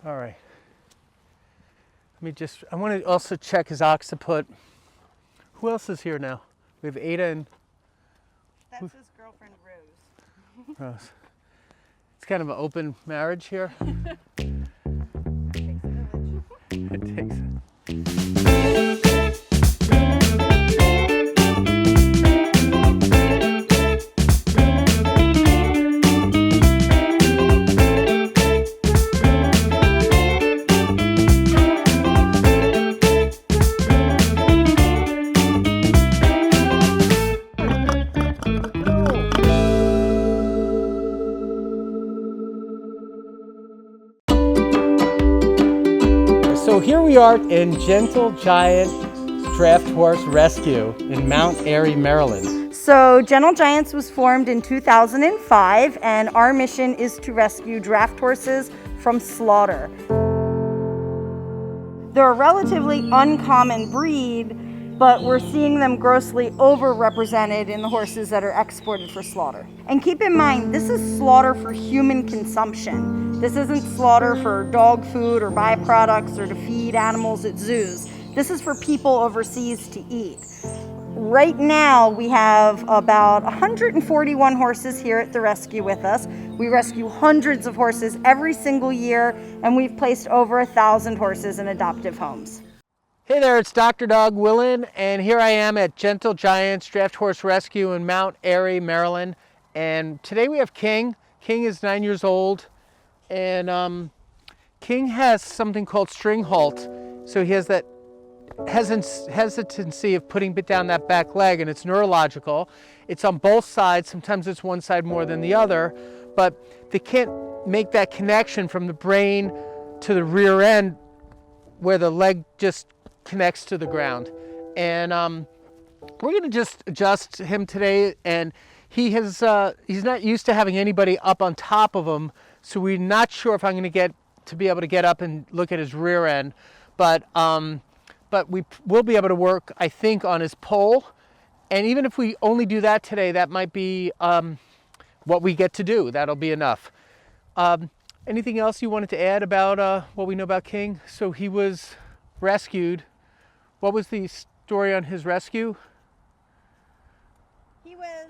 All right. I want to also check his occiput. Who else is here now? We have Ada and... That's his girlfriend, Rose. Rose. It's kind of an open marriage here. It takes a village. It takes it. So here we are in Gentle Giant Draft Horse Rescue in Mount Airy, Maryland. So Gentle Giants was formed in 2005, and our mission is to rescue draft horses from slaughter. They're a relatively uncommon breed, but we're seeing them grossly overrepresented in the horses that are exported for slaughter. And keep in mind, this is slaughter for human consumption. This isn't slaughter for dog food or byproducts or to feed animals at zoos. This is for people overseas to eat. Right now, we have about 141 horses here at the rescue with us. We rescue hundreds of horses every single year, and we've placed over 1,000 horses in adoptive homes. Hey there, it's Dr. Doug Willen, and here I am at Gentle Giants Draft Horse Rescue in Mount Airy, Maryland. And today we have King. King is 9 years old, and King has something called Stringhalt. So he has that hesitancy of putting down that back leg, and it's neurological. It's on both sides. Sometimes it's one side more than the other, but they can't make that connection from the brain to the rear end where the leg just connects to the ground. And we're going to just adjust him today, and he's not used to having anybody up on top of him, so we're not sure if I'm going to be able to get up and look at his rear end, but we will be able to work, I think, on his pole. And even if we only do that today, that might be what we get to do. That'll be enough. Anything else you wanted to add about what we know about King? So he was rescued. What was the story on his rescue? He was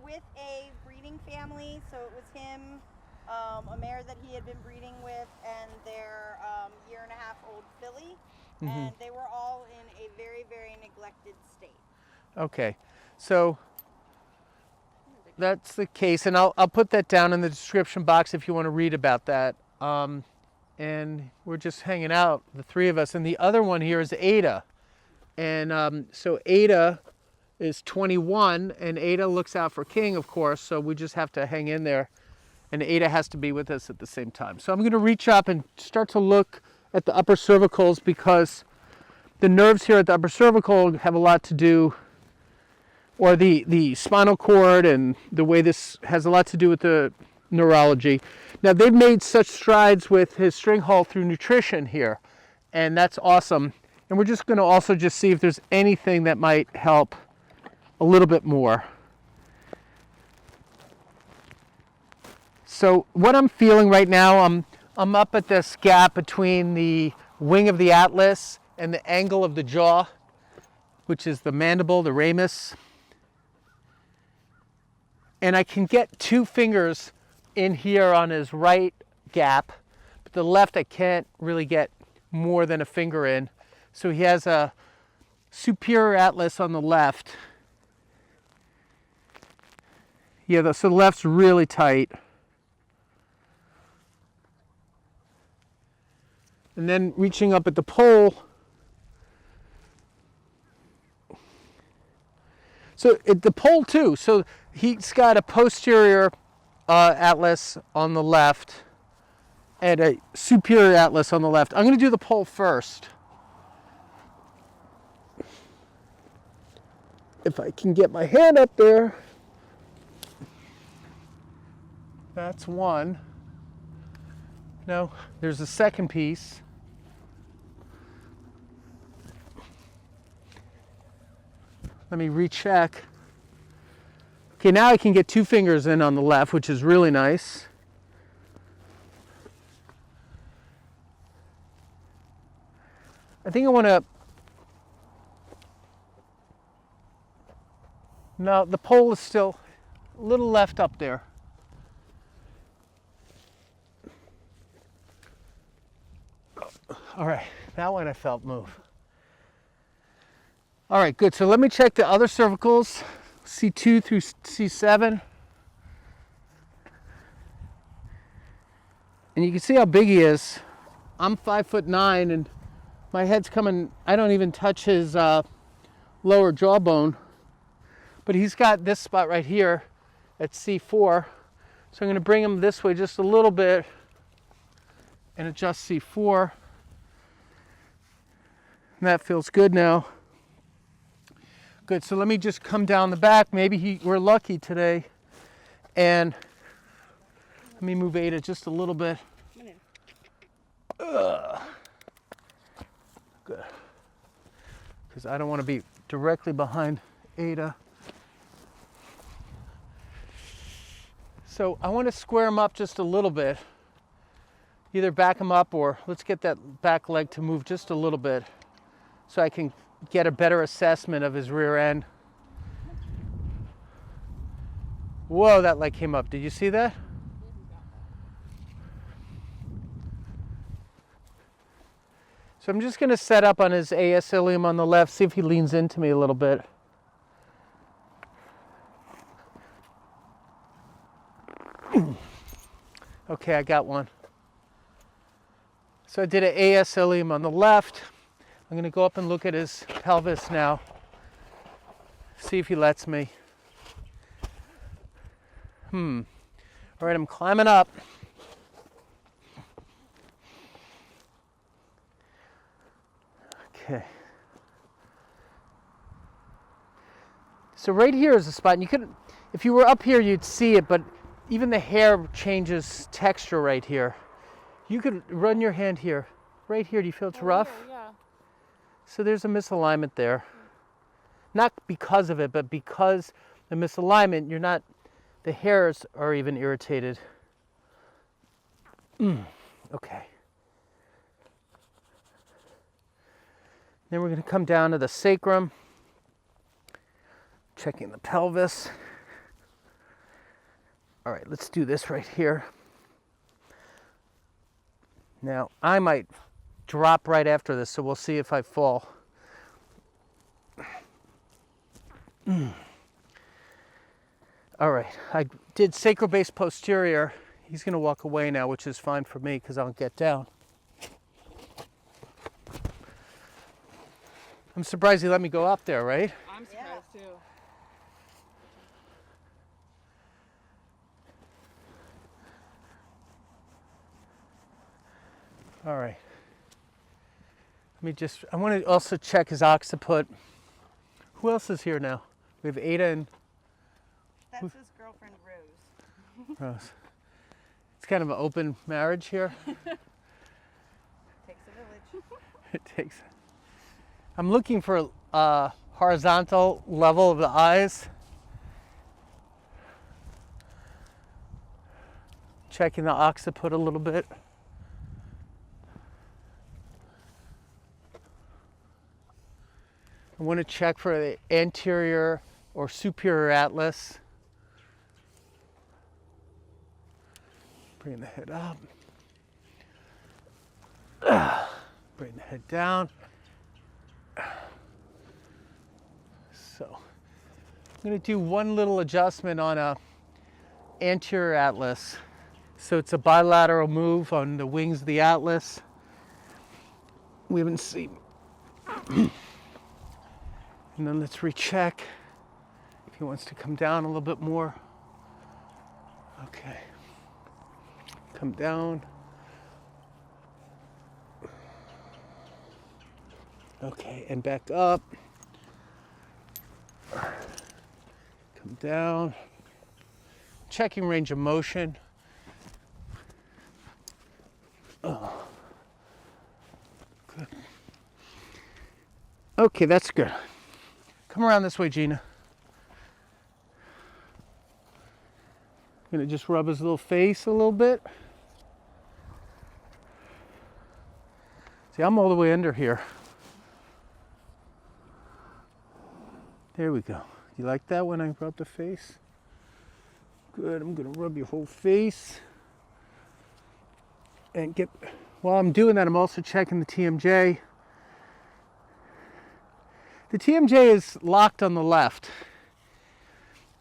with a breeding family, so it was him, a mare that he had been breeding with, and their year-and-a-half-old filly. Mm-hmm. And they were all in a very, very neglected state. Okay, so that's the case, and I'll put that down in the description box if you want to read about that. And we're just hanging out, the three of us, and the other one here is Ada. And so Ada is 21, and Ada looks out for King, of course, so we just have to hang in there, and Ada has to be with us at the same time. So I'm going to reach up and start to look at the upper cervicals, because the nerves here at the upper cervical have a lot to do, or the spinal cord, and the way this has a lot to do with the neurology. Now, they've made such strides with his Stringhalt through nutrition here, and that's awesome. And we're just going to also just see if there's anything that might help a little bit more. So what I'm feeling right now, I'm up at this gap between the wing of the atlas and the angle of the jaw, which is the mandible, the ramus. And I can get 2 fingers in here on his right gap, but the left I can't really get more than a finger in. So he has a superior atlas on the left. Yeah, so the left's really tight. And then reaching up at the pole. So at the pole too, so he's got a posterior atlas on the left and a superior atlas on the left. I'm going to do the pole first. If I can get my hand up there. That's one. No, there's a second piece. Let me recheck. Okay, now I can get 2 fingers in on the left, which is really nice. I think I want to, no, the pole is still a little left up there. All right, that one I felt move. All right, good. So let me check the other cervicals, C2 through C7. And you can see how big he is. I'm 5'9" and my head's coming, I don't even touch his lower jawbone. But he's got this spot right here at C4. So I'm gonna bring him this way just a little bit and adjust C4. And that feels good now. Good, so let me just come down the back. Maybe we're lucky today. And let me move Ada just a little bit. Good. Because I don't want to be directly behind Ada. So I want to square him up just a little bit. Either back him up or let's get that back leg to move just a little bit so I can get a better assessment of his rear end. Whoa, that leg came up. Did you see that? So I'm just going to set up on his AS ilium on the left, see if he leans into me a little bit. Okay, I got one. So I did an AS ilium on the left. I'm going to go up and look at his pelvis now. See if he lets me. All right, I'm climbing up. Okay. So right here is a spot, and you could, if you were up here, you'd see it, but even the hair changes texture right here. You could run your hand here. Right here, do you feel it's rough? Here, yeah. So there's a misalignment there. Not because of it, but because the misalignment, you're not, the hairs are even irritated. Okay. Then we're going to come down to the sacrum, checking the pelvis. All right, let's do this right here. Now, I might drop right after this, so we'll see if I fall. All right, I did sacral base posterior. He's going to walk away now, which is fine for me because I'll get down. I'm surprised he let me go up there, right? I'm surprised too. All right. I want to also check his occiput. Who else is here now? We have Ada and That's his girlfriend, Rose. Rose. It's kind of an open marriage here. Takes a village. It takes. I'm looking for a horizontal level of the eyes. Checking the occiput a little bit. I want to check for the anterior or superior atlas. Bring the head up. Bring the head down. So I'm going to do one little adjustment on a anterior atlas. So it's a bilateral move on the wings of the atlas. We haven't seen. And then let's recheck if he wants to come down a little bit more. Okay. Come down. Okay, and back up. Come down. Checking range of motion. Oh. Good. Okay, that's good. Come around this way, Gina. I'm gonna just rub his little face a little bit. See, I'm all the way under here. There we go. You like that when I rub the face? Good, I'm gonna rub your whole face. And while I'm doing that, I'm also checking the TMJ. The TMJ is locked on the left.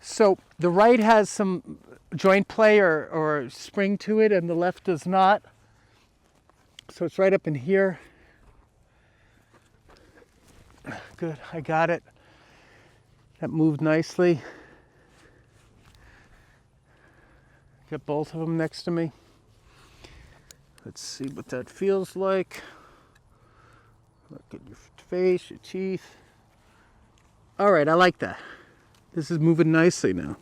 So the right has some joint play or spring to it, and the left does not. So it's right up in here. Good, I got it. That moved nicely. Got both of them next to me. Let's see what that feels like. Look at your face, your teeth. All right, I like that. This is moving nicely now.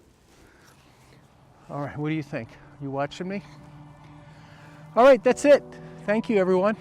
All right, what do you think? You watching me? All right, that's it. Thank you, everyone.